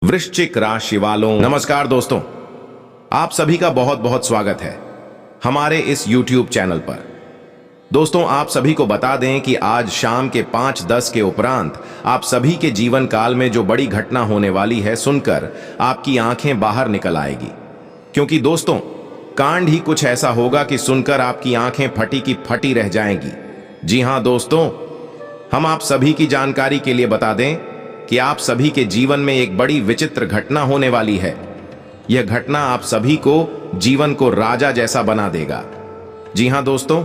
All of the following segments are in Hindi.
वृश्चिक राशि वालों, नमस्कार दोस्तों। आप सभी का बहुत बहुत स्वागत है हमारे इस YouTube चैनल पर। दोस्तों, आप सभी को बता दें कि आज शाम के 5:10 के उपरांत आप सभी के जीवन काल में जो बड़ी घटना होने वाली है सुनकर आपकी आंखें बाहर निकल आएगी। क्योंकि दोस्तों, कांड ही कुछ ऐसा होगा कि सुनकर आपकी आंखें फटी की फटी रह जाएंगी। जी हां दोस्तों, हम आप सभी की जानकारी के लिए बता दें कि आप सभी के जीवन में एक बड़ी विचित्र घटना होने वाली है। यह घटना आप सभी को जीवन को राजा जैसा बना देगा। जी हां दोस्तों,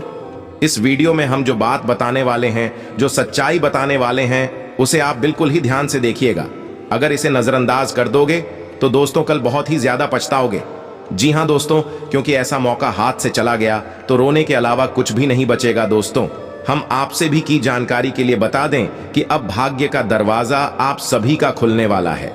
इस वीडियो में हम जो बात बताने वाले हैं, जो सच्चाई बताने वाले हैं, उसे आप बिल्कुल ही ध्यान से देखिएगा। अगर इसे नजरअंदाज कर दोगे तो दोस्तों कल बहुत ही ज्यादा पछताओगे। जी हां दोस्तों, क्योंकि ऐसा मौका हाथ से चला गया तो रोने के अलावा कुछ भी नहीं बचेगा। दोस्तों, हम आपसे भी की जानकारी के लिए बता दें कि अब भाग्य का दरवाजा आप सभी का खुलने वाला है।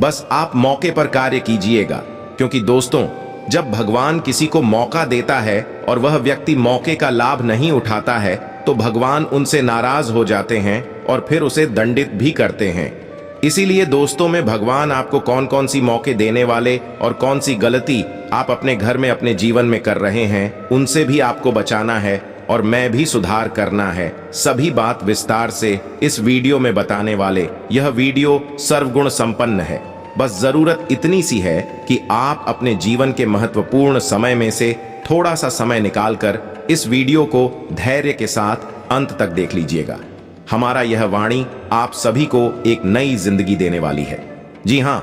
बस आप मौके पर कार्य कीजिएगा। क्योंकि दोस्तों, जब भगवान किसी को मौका देता है और वह व्यक्ति मौके का लाभ नहीं उठाता है तो भगवान उनसे नाराज हो जाते हैं और फिर उसे दंडित भी करते हैं। इसीलिए दोस्तों में भगवान आपको कौन कौन सी मौके देने वाले और कौन सी गलती आप अपने घर में अपने जीवन में कर रहे हैं, उनसे भी आपको बचाना है और मैं भी सुधार करना है। सभी बात विस्तार से इस वीडियो में बताने वाले यह वीडियो सर्वगुण संपन्न है। बस जरूरत इतनी सी है कि आप अपने जीवन के महत्वपूर्ण समय में से थोड़ा सा समय निकालकर इस वीडियो को धैर्य के साथ अंत तक देख लीजिएगा। हमारा यह वाणी आप सभी को एक नई जिंदगी देने वाली है। जी हां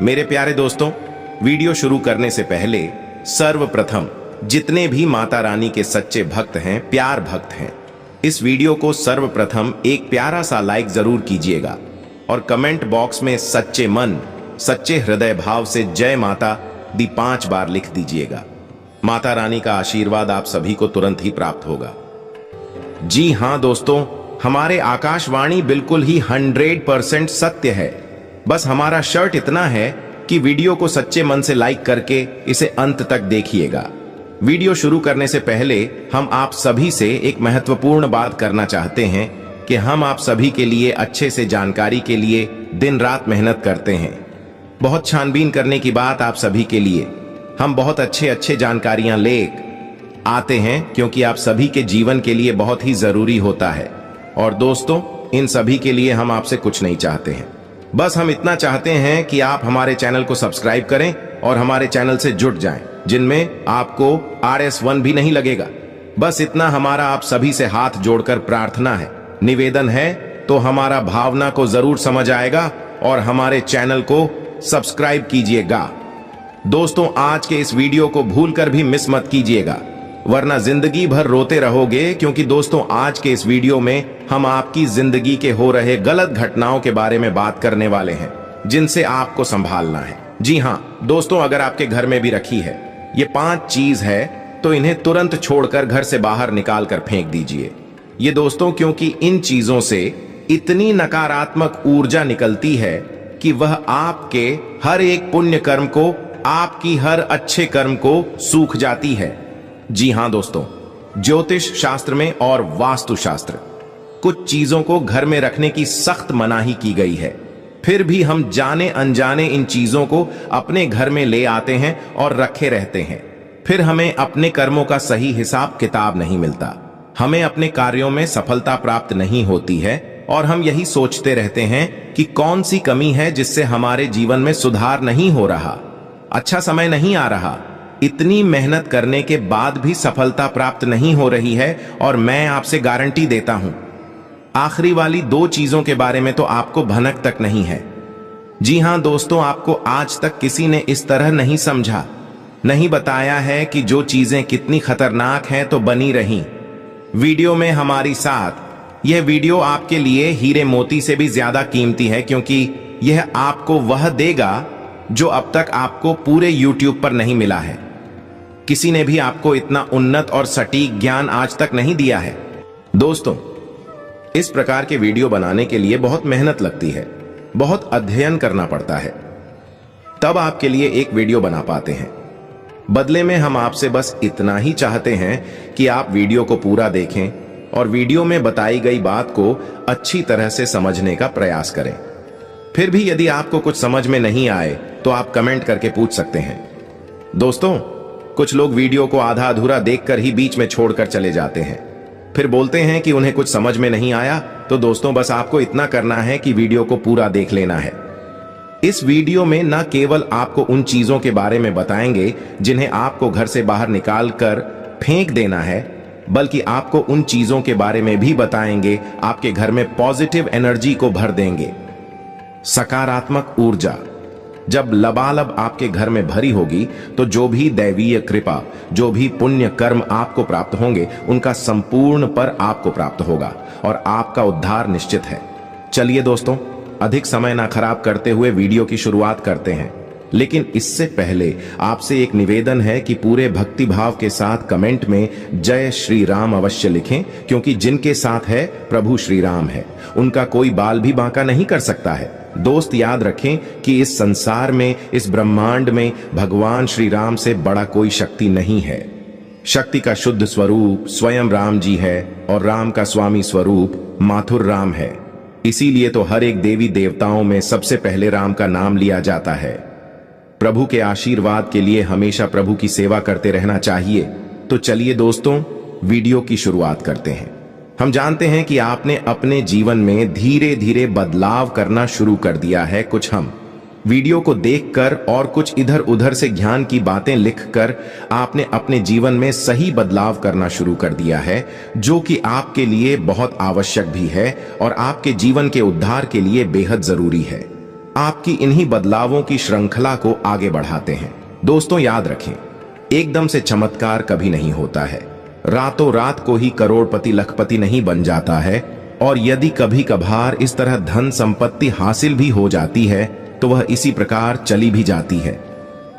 मेरे प्यारे दोस्तों, वीडियो शुरू करने से पहले सर्वप्रथम जितने भी माता रानी के सच्चे भक्त हैं, प्यार भक्त हैं, इस वीडियो को सर्वप्रथम एक प्यारा सा लाइक जरूर कीजिएगा और कमेंट बॉक्स में सच्चे मन सच्चे हृदय भाव से जय माता दी 5 बार लिख दीजिएगा। माता रानी का आशीर्वाद आप सभी को तुरंत ही प्राप्त होगा। जी हां दोस्तों, हमारे आकाशवाणी बिल्कुल ही 100% सत्य है। बस हमारा शर्त इतना है कि वीडियो को सच्चे मन से लाइक करके इसे अंत तक देखिएगा। वीडियो शुरू करने से पहले हम आप सभी से एक महत्वपूर्ण बात करना चाहते हैं कि हम आप सभी के लिए अच्छे से जानकारी के लिए दिन रात मेहनत करते हैं। बहुत छानबीन करने की बात आप सभी के लिए हम बहुत अच्छे जानकारियां ले आते हैं, क्योंकि आप सभी के जीवन के लिए बहुत ही जरूरी होता है। और दोस्तों, इन सभी के लिए हम आपसे कुछ नहीं चाहते हैं। बस हम इतना चाहते हैं कि आप हमारे चैनल को सब्सक्राइब करें और हमारे चैनल से जुड़ जाएं, जिनमें आपको RS1 भी नहीं लगेगा। बस इतना हमारा आप सभी से हाथ जोड़कर प्रार्थना है, निवेदन है, तो हमारा भावना को जरूर समझ आएगा और हमारे चैनल को सब्सक्राइब कीजिएगा। दोस्तों, आज के इस वीडियो को भूलकर भी मिस मत कीजिएगा, वरना जिंदगी भर रोते रहोगे। क्योंकि दोस्तों, आज के इस वीडियो में हम आपकी जिंदगी के हो रहे गलत घटनाओं के बारे में बात करने वाले हैं, जिनसे आपको संभालना है। जी हां दोस्तों, अगर आपके घर में भी रखी है ये 5 चीज है तो इन्हें तुरंत छोड़कर घर से बाहर निकाल कर फेंक दीजिए। ये दोस्तों, क्योंकि इन चीजों से इतनी नकारात्मक ऊर्जा निकलती है कि वह आपके हर एक पुण्य कर्म को, आपकी हर अच्छे कर्म को सूख जाती है। जी हां दोस्तों, ज्योतिष शास्त्र में और वास्तु शास्त्र कुछ चीजों को घर में रखने की सख्त मनाही की गई है। फिर भी हम जाने अनजाने इन चीजों को अपने घर में ले आते हैं और रखे रहते हैं। फिर हमें अपने कर्मों का सही हिसाब किताब नहीं मिलता, हमें अपने कार्यों में सफलता प्राप्त नहीं होती है और हम यही सोचते रहते हैं कि कौन सी कमी है जिससे हमारे जीवन में सुधार नहीं हो रहा, अच्छा समय नहीं आ रहा। इतनी मेहनत करने के बाद भी सफलता प्राप्त नहीं हो रही है और मैं आपसे गारंटी देता हूं, आखिरी वाली 2 चीजों के बारे में तो आपको भनक तक नहीं है। जी हां दोस्तों, आपको आज तक किसी ने इस तरह नहीं समझा, नहीं बताया है कि जो चीजें कितनी खतरनाक हैं तो बनी रहीं। वीडियो में हमारी साथ यह वीडियो आपके लिए हीरे मोती से भी ज्यादा कीमती है, क्योंकि यह आपको वह देगा जो अब तक आपको पूरे YouTube पर नहीं मिला है। किसी ने भी आपको इतना उन्नत और सटीक ज्ञान आज तक नहीं दिया है। दोस्तों, इस प्रकार के वीडियो बनाने के लिए बहुत मेहनत लगती है, बहुत अध्ययन करना पड़ता है, तब आपके लिए एक वीडियो बना पाते हैं। बदले में हम आपसे बस इतना ही चाहते हैं कि आप वीडियो को पूरा देखें और वीडियो में बताई गई बात को अच्छी तरह से समझने का प्रयास करें। फिर भी यदि आपको कुछ समझ में नहीं आए तो आप कमेंट करके पूछ सकते हैं। दोस्तों, कुछ लोग वीडियो को आधा अधूरा देखकर ही बीच में छोड़कर चले जाते हैं, फिर बोलते हैं कि उन्हें कुछ समझ में नहीं आया। तो दोस्तों, बस आपको इतना करना है कि वीडियो को पूरा देख लेना है। इस वीडियो में न केवल आपको उन चीजों के बारे में बताएंगे जिन्हें आपको घर से बाहर निकाल कर फेंक देना है, बल्कि आपको उन चीजों के बारे में भी बताएंगे आपके घर में पॉजिटिव एनर्जी को भर देंगे। सकारात्मक ऊर्जा जब लबालब आपके घर में भरी होगी तो जो भी दैवीय कृपा, जो भी पुण्य कर्म आपको प्राप्त होंगे, उनका संपूर्ण पर आपको प्राप्त होगा और आपका उद्धार निश्चित है। चलिए दोस्तों, अधिक समय ना खराब करते हुए वीडियो की शुरुआत करते हैं। लेकिन इससे पहले आपसे एक निवेदन है कि पूरे भक्ति भाव के साथ कमेंट में जय श्री राम अवश्य लिखें, क्योंकि जिनके साथ है प्रभु श्री राम है, उनका कोई बाल भी बांका नहीं कर सकता है। दोस्त, याद रखें कि इस संसार में, इस ब्रह्मांड में भगवान श्री राम से बड़ा कोई शक्ति नहीं है। शक्ति का शुद्ध स्वरूप स्वयं राम जी है और राम का स्वामी स्वरूप माथुर राम है। इसीलिए तो हर एक देवी देवताओं में सबसे पहले राम का नाम लिया जाता है। प्रभु के आशीर्वाद के लिए हमेशा प्रभु की सेवा करते रहना चाहिए। तो चलिए दोस्तों, वीडियो की शुरुआत करते हैं। हम जानते हैं कि आपने अपने जीवन में धीरे धीरे बदलाव करना शुरू कर दिया है। कुछ हम वीडियो को देखकर और कुछ इधर उधर से ज्ञान की बातें लिखकर आपने अपने जीवन में सही बदलाव करना शुरू कर दिया है, जो कि आपके लिए बहुत आवश्यक भी है और आपके जीवन के उद्धार के लिए बेहद जरूरी है। आपकी इन्हीं बदलावों की श्रृंखला को आगे बढ़ाते हैं। दोस्तों, याद रखें, एकदम से चमत्कार कभी नहीं होता है। रातों रात को ही करोड़पति लखपति नहीं बन जाता है। और यदि कभी कभार इस तरह धन संपत्ति हासिल भी हो जाती है तो वह इसी प्रकार चली भी जाती है।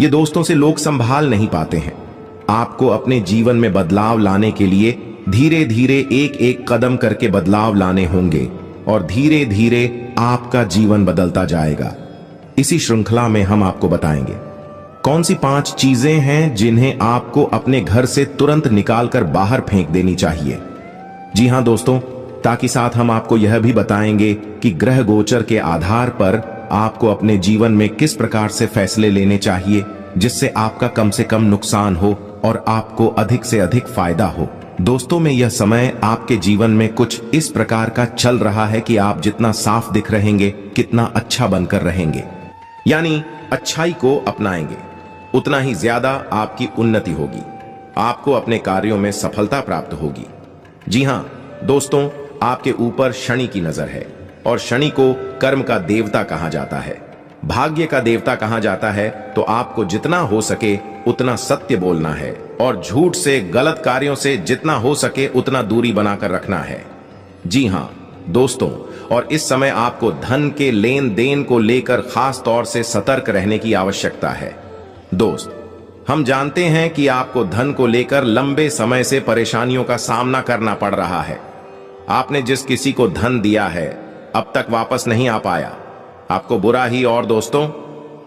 ये दोस्तों से लोग संभाल नहीं पाते हैं। आपको अपने जीवन में बदलाव लाने के लिए धीरे धीरे एक एक कदम करके बदलाव लाने होंगे और धीरे धीरे आपका जीवन बदलता जाएगा। इसी श्रृंखला में हम आपको बताएंगे कौन सी 5 चीजें हैं जिन्हें आपको अपने घर से तुरंत निकालकर बाहर फेंक देनी चाहिए। जी हां दोस्तों, ताकि साथ हम आपको यह भी बताएंगे कि ग्रह गोचर के आधार पर आपको अपने जीवन में किस प्रकार से फैसले लेने चाहिए जिससे आपका कम से कम नुकसान हो और आपको अधिक से अधिक फायदा हो। दोस्तों, में यह समय आपके जीवन में कुछ इस प्रकार का चल रहा है कि आप जितना साफ दिख रहेंगे, कितना अच्छा बनकर रहेंगे, यानी अच्छाई को अपनाएंगे, उतना ही ज्यादा आपकी उन्नति होगी, आपको अपने कार्यों में सफलता प्राप्त होगी। जी हां दोस्तों, आपके ऊपर शनि की नजर है और शनि को कर्म का देवता कहा जाता है, भाग्य का देवता कहा जाता है। तो आपको जितना हो सके उतना सत्य बोलना है और झूठ से, गलत कार्यों से जितना हो सके उतना दूरी बनाकर रखना है। जी हां दोस्तों, और इस समय आपको धन के लेन देन को लेकर खास तौर से सतर्क रहने की आवश्यकता है। दोस्त, हम जानते हैं कि आपको धन को लेकर लंबे समय से परेशानियों का सामना करना पड़ रहा है। आपने जिस किसी को धन दिया है अब तक वापस नहीं आ पाया, आपको बुरा ही। और दोस्तों,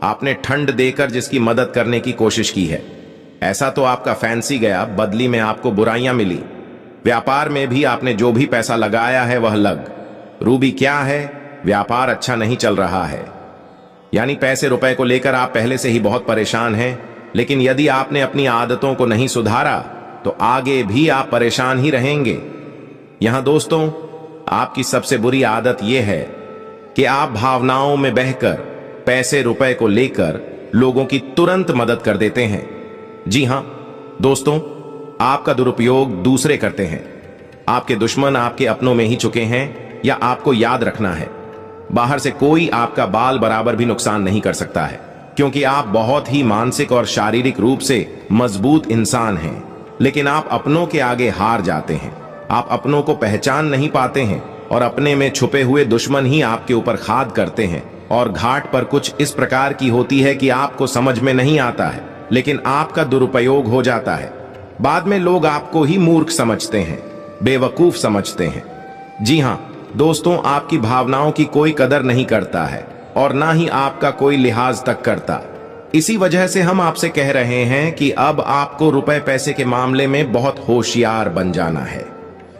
आपने ठंड देकर जिसकी मदद करने की कोशिश की है, ऐसा तो आपका फैंसी गया, बदली में आपको बुराइयां मिली। व्यापार में भी आपने जो भी पैसा लगाया है वह लग रूबी क्या है, व्यापार अच्छा नहीं चल रहा है। यानी पैसे रुपए को लेकर आप पहले से ही बहुत परेशान हैं। लेकिन यदि आपने अपनी आदतों को नहीं सुधारा तो आगे भी आप परेशान ही रहेंगे। यहां दोस्तों, आपकी सबसे बुरी आदत यह है कि आप भावनाओं में बहकर पैसे रुपए को लेकर लोगों की तुरंत मदद कर देते हैं। जी हां दोस्तों, आपका दुरुपयोग दूसरे करते हैं। आपके दुश्मन आपके अपनों में ही चुके हैं। या आपको याद रखना है, बाहर से कोई आपका बाल बराबर भी नुकसान नहीं कर सकता है, क्योंकि आप बहुत ही मानसिक और शारीरिक रूप से मजबूत इंसान हैं। लेकिन आप अपनों के आगे हार जाते हैं। आप अपनों को पहचान नहीं पाते हैं और अपने में छुपे हुए दुश्मन ही आपके ऊपर खाद करते हैं। और घाट पर कुछ इस प्रकार की होती है कि आपको समझ में नहीं आता है, लेकिन आपका दुरुपयोग हो जाता है। बाद में लोग आपको ही मूर्ख समझते हैं, बेवकूफ समझते हैं। जी हां दोस्तों, आपकी भावनाओं की कोई कदर नहीं करता है और ना ही आपका कोई लिहाज तक करता। इसी वजह से हम आपसे कह रहे हैं कि अब आपको रुपए पैसे के मामले में बहुत होशियार बन जाना है।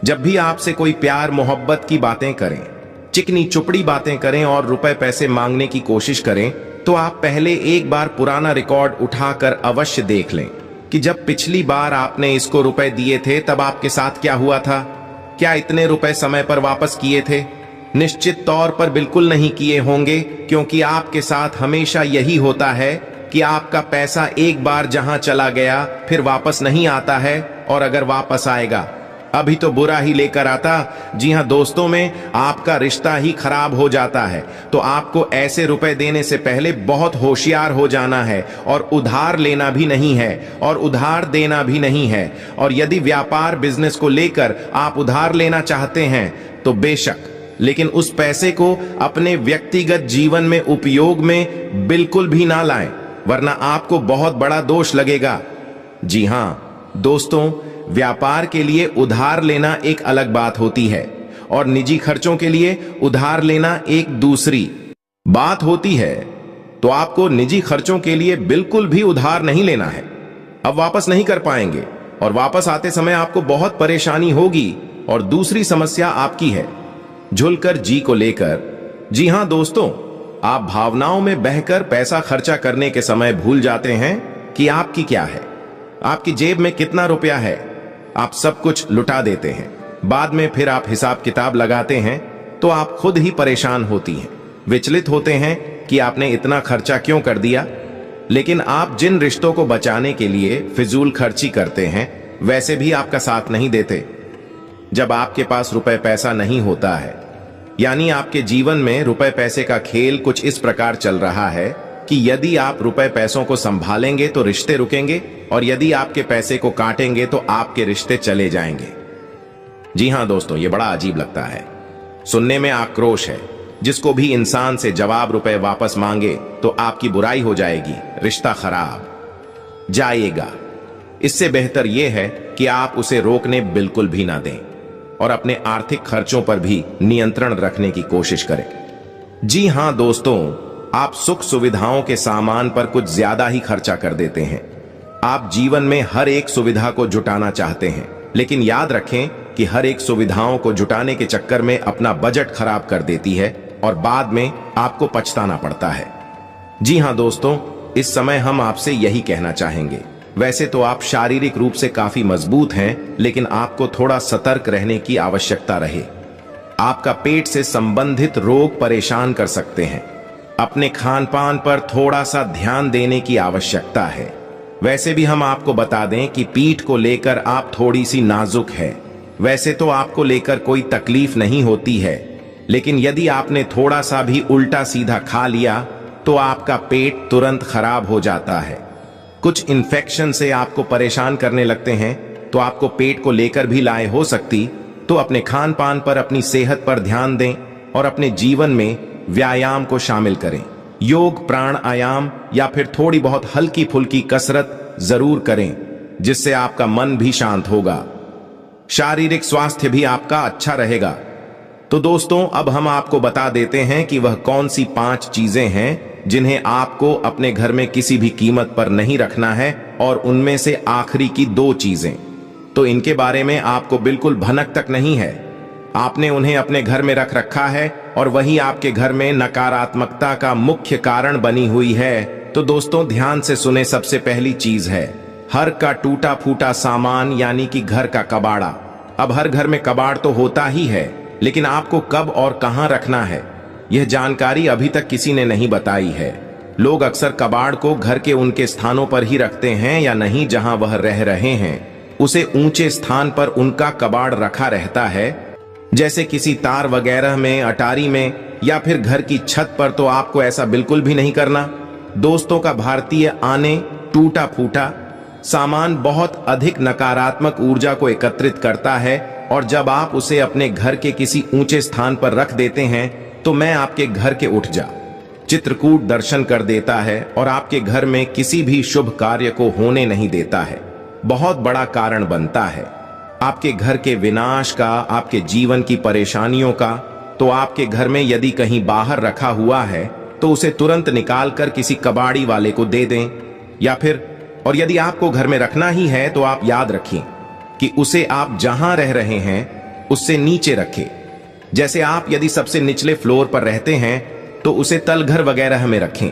जब भी आपसे कोई प्यार मोहब्बत की बातें करें, चिकनी चुपड़ी बातें करें और रुपए पैसे मांगने की कोशिश करें, तो आप पहले एक बार पुराना रिकॉर्ड उठाकर अवश्य देख लें कि जब पिछली बार आपने इसको रुपए दिए थे तब आपके साथ क्या हुआ था। क्या इतने रुपए समय पर वापस किए थे? निश्चित तौर पर बिल्कुल नहीं किए होंगे, क्योंकि आपके साथ हमेशा यही होता है कि आपका पैसा एक बार जहां चला गया फिर वापस नहीं आता है, और अगर वापस आएगा अभी तो बुरा ही लेकर आता। जी हां दोस्तों, में आपका रिश्ता ही खराब हो जाता है। तो आपको ऐसे रुपए देने से पहले बहुत होशियार हो जाना है, और उधार लेना भी नहीं है और उधार देना भी नहीं है। और यदि व्यापार बिजनेस को लेकर आप उधार लेना चाहते हैं तो बेशक, लेकिन उस पैसे को अपने व्यक्तिगत जीवन में उपयोग में बिल्कुल भी ना लाएं, वरना आपको बहुत बड़ा दोष लगेगा। जी हां दोस्तों, व्यापार के लिए उधार लेना एक अलग बात होती है और निजी खर्चों के लिए उधार लेना एक दूसरी बात होती है। तो आपको निजी खर्चों के लिए बिल्कुल भी उधार नहीं लेना है। अब वापस नहीं कर पाएंगे और वापस आते समय आपको बहुत परेशानी होगी। और दूसरी समस्या आपकी है झुलकर जी को लेकर। जी हां दोस्तों, आप भावनाओं में बहकर पैसा खर्चा करने के समय भूल जाते हैं कि आपकी क्या है, आपकी जेब में कितना रुपया है। आप सब कुछ लुटा देते हैं। बाद में फिर आप हिसाब किताब लगाते हैं तो आप खुद ही परेशान होती हैं, विचलित होते हैं कि आपने इतना खर्चा क्यों कर दिया। लेकिन आप जिन रिश्तों को बचाने के लिए फिजूल खर्ची करते हैं, वैसे भी आपका साथ नहीं देते। जब आपके पास रुपए पैसा नहीं होता है, यानी आपके जीवन में रुपए पैसे का खेल कुछ इस प्रकार चल रहा है कि यदि आप रुपए पैसों को संभालेंगे तो रिश्ते रुकेंगे, और यदि आपके पैसे को काटेंगे तो आपके रिश्ते चले जाएंगे। जी हां दोस्तों, यह बड़ा अजीब लगता है, सुनने में आक्रोश है। जिसको भी इंसान से जवाब रुपए वापस मांगे तो आपकी बुराई हो जाएगी, रिश्ता खराब जाएगा। इससे बेहतर यह है कि आप उसे रोकने बिल्कुल भी ना दें और अपने आर्थिक खर्चों पर भी नियंत्रण रखने की कोशिश करें। जी हां दोस्तों, आप सुख सुविधाओं के सामान पर कुछ ज्यादा ही खर्चा कर देते हैं। आप जीवन में हर एक सुविधा को जुटाना चाहते हैं, लेकिन याद रखें कि हर एक सुविधाओं को जुटाने के चक्कर में अपना बजट खराब कर देती है और बाद में आपको पछताना पड़ता है। जी हां दोस्तों, इस समय हम आपसे यही कहना चाहेंगे। वैसे तो आप शारीरिक रूप से काफी मजबूत हैं, लेकिन आपको थोड़ा सतर्क रहने की आवश्यकता रहे। आपका पेट से संबंधित रोग परेशान कर सकते हैं। अपने खान पान पर थोड़ा सा ध्यान देने की आवश्यकता है। वैसे भी हम आपको बता दें कि पीठ को लेकर आप थोड़ी सी नाजुक है। वैसे तो आपको लेकर कोई तकलीफ नहीं होती है, लेकिन यदि आपने थोड़ा सा भी उल्टा सीधा खा लिया तो आपका पेट तुरंत खराब हो जाता है। कुछ इन्फेक्शन से आपको परेशान करने लगते हैं, तो आपको पेट को लेकर भी लाए हो सकती। तो अपने खान पान पर, अपनी सेहत पर ध्यान दें और अपने जीवन में व्यायाम को शामिल करें। योग, प्राणायाम या फिर थोड़ी बहुत हल्की फुल्की कसरत जरूर करें, जिससे आपका मन भी शांत होगा, शारीरिक स्वास्थ्य भी आपका अच्छा रहेगा। तो दोस्तों, अब हम आपको बता देते हैं कि वह कौन सी 5 चीजें हैं जिन्हें आपको अपने घर में किसी भी कीमत पर नहीं रखना है, और उनमें से आखिरी की 2 चीजें तो इनके बारे में आपको बिल्कुल भनक तक नहीं है। आपने उन्हें अपने घर में रख रखा है और वही आपके घर में नकारात्मकता का मुख्य कारण बनी हुई है। तो दोस्तों ध्यान से सुने। सबसे पहली चीज है हर का टूटा फूटा सामान, यानी कि घर का कबाड़ा। अब हर घर में कबाड़ तो होता ही है, लेकिन आपको कब और कहां रखना है, यह जानकारी अभी तक किसी ने नहीं बताई है। लोग अक्सर कबाड़ को घर के उनके स्थानों पर ही रखते हैं या नहीं जहां वह रह रहे हैं, उसे ऊंचे स्थान पर उनका कबाड़ रखा रहता है, जैसे किसी तार वगैरह में, अटारी में या फिर घर की छत पर। तो आपको ऐसा बिल्कुल भी नहीं करना। दोस्तों का भारतीय आने टूटा फूटा सामान बहुत अधिक नकारात्मक ऊर्जा को एकत्रित करता है, और जब आप उसे अपने घर के किसी ऊंचे स्थान पर रख देते हैं तो मैं आपके घर के उठ जा चित्रकूट दर्शन कर देता है और आपके घर में किसी भी शुभ कार्य को होने नहीं देता है, बहुत बड़ा कारण बनता है आपके घर के विनाश का, आपके जीवन की परेशानियों का। तो आपके घर में यदि कहीं बाहर रखा हुआ है तो उसे तुरंत निकालकर किसी कबाड़ी वाले को दे दें, या फिर और यदि आपको घर में रखना ही है तो आप याद रखें कि उसे आप जहां रह रहे हैं उससे नीचे रखें। जैसे आप यदि सबसे निचले फ्लोर पर रहते हैं तो उसे तलघर वगैरह में रखें,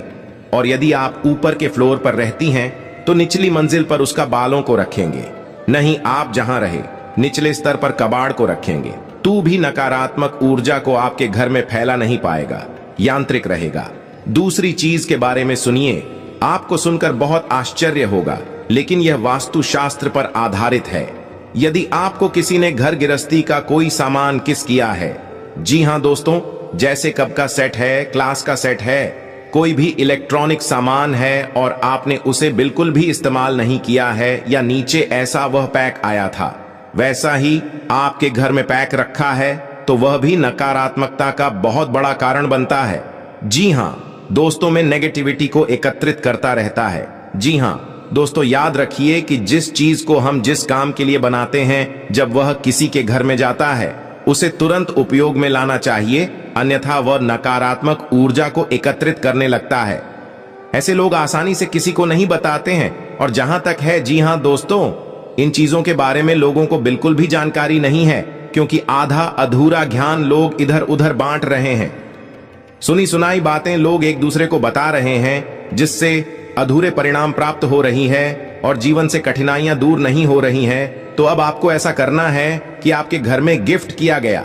और यदि आप ऊपर के फ्लोर पर रहती हैं तो निचली मंजिल पर उसका बालों को रखेंगे। नहीं, आप जहां रहे निचले स्तर पर कबाड़ को रखेंगे तो भी नकारात्मक ऊर्जा को आपके घर में फैला नहीं पाएगा, यांत्रिक रहेगा। दूसरी चीज के बारे में सुनिए, आपको सुनकर बहुत आश्चर्य होगा, लेकिन यह वास्तुशास्त्र पर आधारित है। यदि आपको किसी ने घर गृहस्थी का कोई सामान किस किया है, जी हां दोस्तों, जैसे कप का सेट है, क्लास का सेट है, कोई भी इलेक्ट्रॉनिक सामान है और आपने उसे बिल्कुल भी इस्तेमाल नहीं किया है या नीचे ऐसा वह पैक आया था वैसा ही आपके घर में पैक रखा है, तो वह भी नकारात्मकता का बहुत बड़ा कारण बनता है। जी हां दोस्तों, में नेगेटिविटी को एकत्रित करता रहता है। जी हां दोस्तों, याद रखिए कि जिस चीज को हम जिस काम के लिए बनाते हैं, जब वह किसी के घर में जाता है उसे तुरंत उपयोग में लाना चाहिए, अन्यथा वह नकारात्मक ऊर्जा को एकत्रित करने लगता है। ऐसे लोग आसानी से किसी को नहीं बताते हैं, और जहां तक है, जी हां दोस्तों, इन चीजों के बारे में लोगों को बिल्कुल भी जानकारी नहीं है, क्योंकि आधा अधूरा ज्ञान लोग इधर उधर बांट रहे हैं। सुनी सुनाई बातें लोग एक दूसरे को बता रहे हैं, जिससे अधूरे परिणाम प्राप्त हो रही है और जीवन से कठिनाइयां दूर नहीं हो रही हैं। तो अब आपको ऐसा करना है कि आपके घर में गिफ्ट किया गया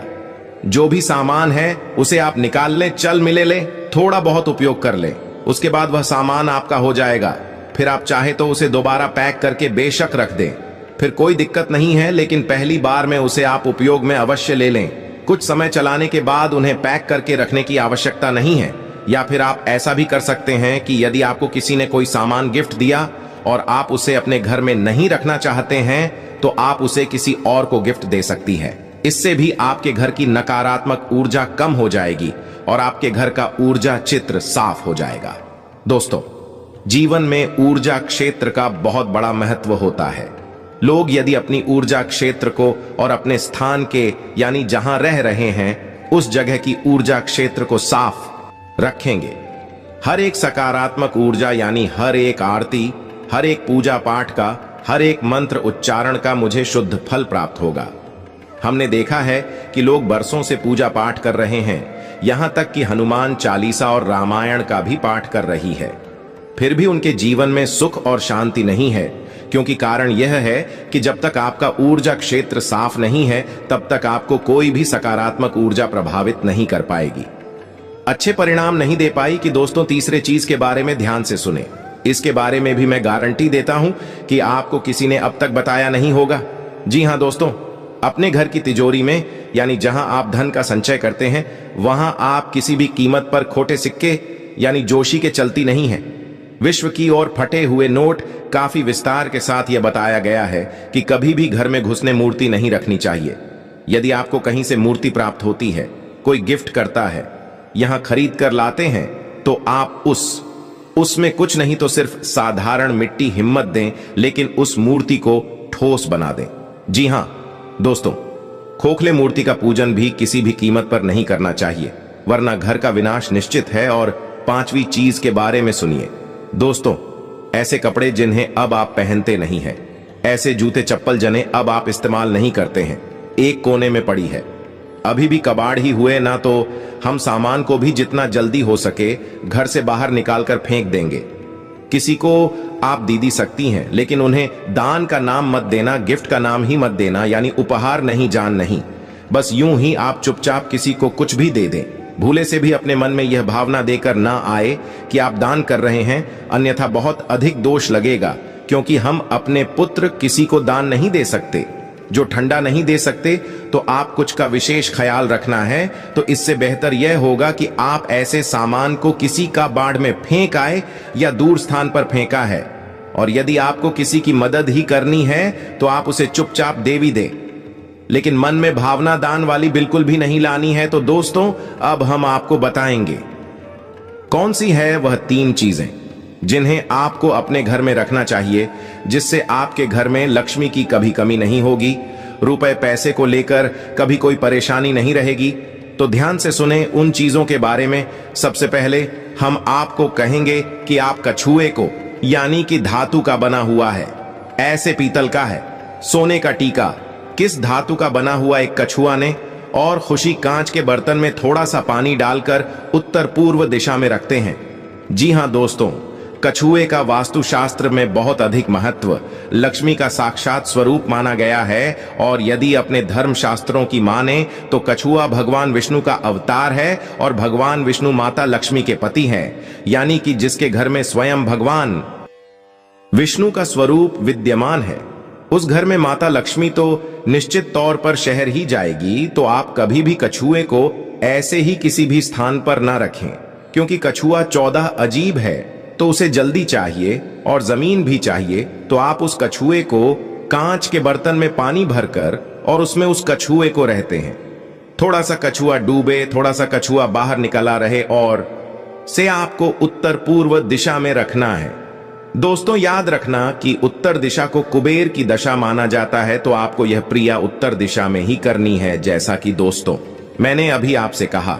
जो भी सामान है उसे आप निकाल लें, चल मिले लें, थोड़ा बहुत उपयोग कर लें, उसके बाद वह सामान आपका हो जाएगा। फिर आप चाहे तो उसे दोबारा पैक करके बेशक रख दें, फिर कोई दिक्कत नहीं है, लेकिन पहली बार में उसे आप उपयोग में अवश्य ले लें। कुछ समय चलाने के बाद उन्हें पैक करके रखने की आवश्यकता नहीं है। या फिर आप ऐसा भी कर सकते हैं कि यदि आपको किसी ने कोई सामान गिफ्ट दिया और आप उसे अपने घर में नहीं रखना चाहते हैं, तो आप उसे किसी और को गिफ्ट दे सकती है। इससे भी आपके घर की नकारात्मक ऊर्जा कम हो जाएगी और आपके घर का ऊर्जा चित्र साफ हो जाएगा। दोस्तों, जीवन में ऊर्जा क्षेत्र का बहुत बड़ा महत्व होता है। लोग यदि अपनी ऊर्जा क्षेत्र को और अपने स्थान के यानी जहां रह रहे हैं उस जगह की ऊर्जा क्षेत्र को साफ रखेंगे, हर एक सकारात्मक ऊर्जा यानी हर एक आरती, हर एक पूजा पाठ का, हर एक मंत्र उच्चारण का मुझे शुद्ध फल प्राप्त होगा। हमने देखा है कि लोग बरसों से पूजा पाठ कर रहे हैं, यहां तक कि हनुमान चालीसा और रामायण का भी पाठ कर रही है, फिर भी उनके जीवन में सुख और शांति नहीं है, क्योंकि कारण यह है कि जब तक आपका ऊर्जा क्षेत्र साफ नहीं है तब तक आपको कोई भी सकारात्मक ऊर्जा प्रभावित नहीं कर पाएगी, अच्छे परिणाम नहीं दे पाई। कि दोस्तों, तीसरे चीज के बारे में ध्यान से सुने, इसके बारे में भी मैं गारंटी देता हूं कि आपको किसी ने अब तक बताया नहीं होगा। जी हां दोस्तों, अपने घर की तिजोरी में यानी जहां आप धन का संचय करते हैं, वहां आप किसी भी कीमत पर खोटे सिक्के यानी जोशी के चलती नहीं है। विश्व की ओर फटे हुए नोट काफी विस्तार के साथ यह बताया गया है कि कभी भी घर में घुसने मूर्ति नहीं रखनी चाहिए। यदि आपको कहीं से मूर्ति प्राप्त होती है, कोई गिफ्ट करता है, यहां खरीद कर लाते हैं, तो आप उसमें कुछ नहीं तो सिर्फ साधारण मिट्टी हिम्मत दें, लेकिन उस मूर्ति को ठोस बना दें। जी हां दोस्तों, खोखले मूर्ति का पूजन भी किसी भी कीमत पर नहीं करना चाहिए, वरना घर का विनाश निश्चित है। और पांचवी चीज के बारे में सुनिए दोस्तों, ऐसे कपड़े जिन्हें अब आप पहनते नहीं हैं, ऐसे जूते चप्पल जिन्हें अब आप इस्तेमाल नहीं करते हैं, एक कोने में पड़ी है, अभी भी कबाड़ ही हुए ना, तो हम सामान को भी जितना जल्दी हो सके घर से बाहर निकालकर फेंक देंगे। किसी को आप दीदी सकती हैं, लेकिन उन्हें दान का नाम मत देना, गिफ्ट का नाम ही मत देना, यानी उपहार नहीं, जान नहीं। बस यूं ही आप चुपचाप किसी को कुछ भी दे दें, भूले से भी अपने मन में यह भावना देकर ना आए कि आप दान कर रहे हैं, अन्यथा बहुत अधिक दोष लगेगा, क्योंकि हम अपने पुत्र किसी को दान नहीं दे सकते। जो ठंडा नहीं दे सकते, तो आप कुछ का विशेष ख्याल रखना है, तो इससे बेहतर यह होगा कि आप ऐसे सामान को किसी का बाड़ में फेंक आए या दूर स्थान पर फेंका है। और यदि आपको किसी की मदद ही करनी है तो आप उसे चुपचाप दे भी दें, लेकिन मन में भावना दान वाली बिल्कुल भी नहीं लानी है। तो दोस्तों, अब हम आपको बताएंगे कौन सी है वह 3 चीजें जिन्हें आपको अपने घर में रखना चाहिए, जिससे आपके घर में लक्ष्मी की कभी कमी नहीं होगी, रुपए पैसे को लेकर कभी कोई परेशानी नहीं रहेगी। तो ध्यान से सुने उन चीजों के बारे में। सबसे पहले हम आपको कहेंगे कि आप कछुए को, यानी कि धातु का बना हुआ है, ऐसे पीतल का है, सोने का टीका, किस धातु का बना हुआ एक कछुआ ने और खुशी कांच के बर्तन में थोड़ा सा पानी डालकर उत्तर पूर्व दिशा में रखते हैं। जी हां दोस्तों, कछुए का वास्तुशास्त्र में बहुत अधिक महत्व, लक्ष्मी का साक्षात स्वरूप माना गया है और यदि अपने धर्म शास्त्रों की माने तो कछुआ भगवान विष्णु का अवतार है और भगवान विष्णु माता लक्ष्मी के पति हैं, यानी कि जिसके घर में स्वयं भगवान विष्णु का स्वरूप विद्यमान है, उस घर में माता लक्ष्मी तो निश्चित तौर पर शहर ही जाएगी। तो आप कभी भी कछुए को ऐसे ही किसी भी स्थान पर ना रखें, क्योंकि कछुआ 14 अजीब है, तो उसे जल्दी चाहिए और जमीन भी चाहिए। तो आप उस कछुए को कांच के बर्तन में पानी भरकर और उसमें उस कछुए को रहते हैं। थोड़ा सा कछुआ डूबे, थोड़ा सा कछुआ बाहर निकला रहे और से आपको उत्तर पूर्व दिशा में रखना है। दोस्तों याद रखना कि उत्तर दिशा को कुबेर की दशा माना जाता है, तो आपको यह क्रिया उत्तर दिशा में ही करनी है। जैसा कि दोस्तों मैंने अभी आपसे कहा,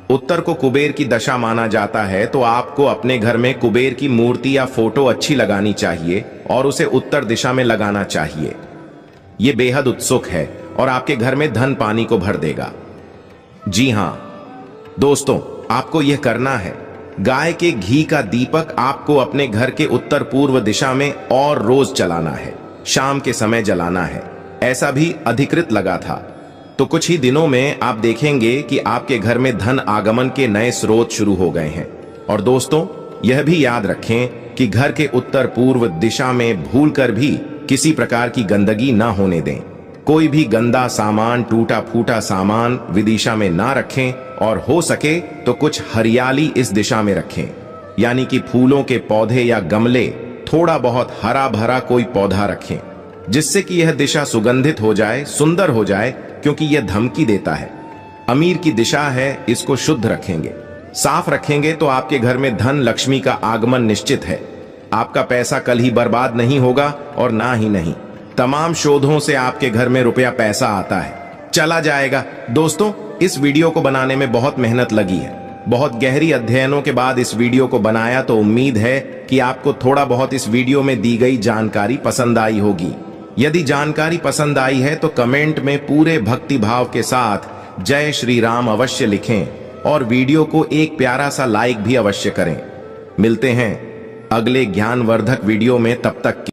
उत्तर को कुबेर की दशा माना जाता है, तो आपको अपने घर में कुबेर की मूर्ति या फोटो अच्छी लगानी चाहिए और उसे उत्तर दिशा में लगाना चाहिए। यह बेहद उत्सुक है और आपके घर में धन पानी को भर देगा। जी हां दोस्तों, आपको यह करना है। गाय के घी का दीपक आपको अपने घर के उत्तर पूर्व दिशा में और रोज जलाना है, शाम के समय जलाना है। ऐसा भी अधिकृत लगा था। तो कुछ ही दिनों में आप देखेंगे कि आपके घर में धन आगमन के नए स्रोत शुरू हो गए हैं। और दोस्तों यह भी याद रखें कि घर के उत्तर पूर्व दिशा में भूलकर भी किसी प्रकार की गंदगी ना होने दें। कोई भी गंदा सामान, टूटा फूटा सामान विदिशा में ना रखें और हो सके तो कुछ हरियाली इस दिशा में रखें, यानी कि फूलों के पौधे या गमले, थोड़ा बहुत हरा भरा कोई पौधा रखें, जिससे कि यह दिशा सुगंधित हो जाए, सुंदर हो जाए, क्योंकि यह धमकी देता है। अमीर की दिशा है, इसको शुद्ध रखेंगे, साफ रखेंगे तो आपके घर में धन लक्ष्मी का आगमन निश्चित है। आपका पैसा कल ही बर्बाद नहीं होगा और ना ही नहीं, तमाम शोधों से आपके घर में रुपया पैसा आता है, चला जाएगा। दोस्तों इस वीडियो को बनाने में बहुत मेहनत लगी है, बहुत गहरी अध्ययनों के बाद इस वीडियो को बनाया। तो उम्मीद है कि आपको थोड़ा बहुत इस वीडियो में दी गई जानकारी पसंद आई होगी। यदि जानकारी पसंद आई है तो कमेंट में पूरे भक्ति भाव के साथ जय श्री राम अवश्य लिखें और वीडियो को एक प्यारा सा लाइक भी अवश्य करें। मिलते हैं अगले ज्ञानवर्धक वीडियो में, तब तक